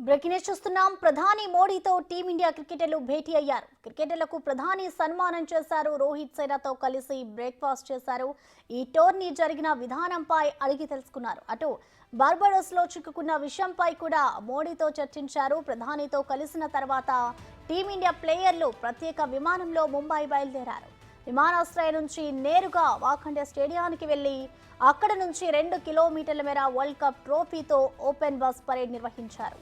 Breaking news చూస్తున్నాం. ప్రధాని మోడీతో టీమిండియా క్రికెటర్లు భేటీ అయ్యారు. క్రికెటర్లకు ప్రధాని సన్మానం చేశారు. రోహిత్ శర్మతో కలిసి బ్రేక్ఫాస్ట్ చేశారు. ఈ టోర్నీ జరిగిన విధానంపై అడిగి తెలుసుకున్నారు. అటు బార్బడోస్ లో చిక్కుకున్న విషయంపై కూడా మోడీతో చర్చించారు. ప్రధానితో కలిసిన తర్వాత టీమిండియా ప్లేయర్లు ప్రత్యేక విమానంలో ముంబై బయలుదేరారు. విమానాశ్రయం నుంచి నేరుగా వాఖండే స్టేడియానికి వెళ్లి అక్కడ నుంచి 2 కిలోమీటర్ల మేర వరల్డ్ కప్ ట్రోఫీతో ఓపెన్ బస్ పరేడ్ నిర్వహించారు.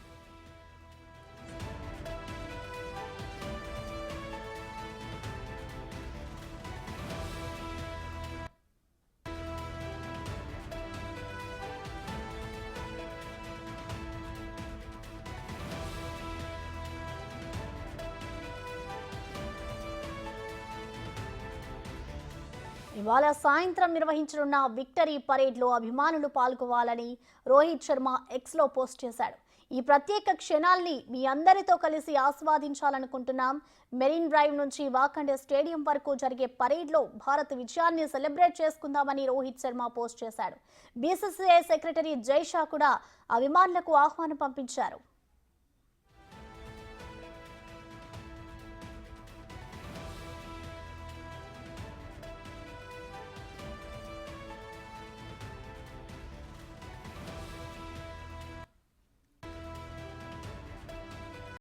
ఇవాళ సాయంత్రం నిర్వహించనున్న విక్టరీ పరేడ్లో అభిమానులు పాల్గొవాలని రోహిత్ శర్మ ఎక్స్లో పోస్ట్ చేశాడు. ఈ ప్రత్యేక క్షణాల్ని మీ అందరితో కలిసి ఆస్వాదించాలనుకుంటున్నాం. మెరీన్ డ్రైవ్ నుంచి వాఖండే స్టేడియం వరకు జరిగే పరేడ్లో భారత్ విజయాన్ని సెలబ్రేట్ చేసుకుందామని రోహిత్ శర్మ పోస్ట్ చేశాడు. బీసీసీఐ సెక్రటరీ జై షా కూడా అభిమానులకు ఆహ్వానం పంపించారు.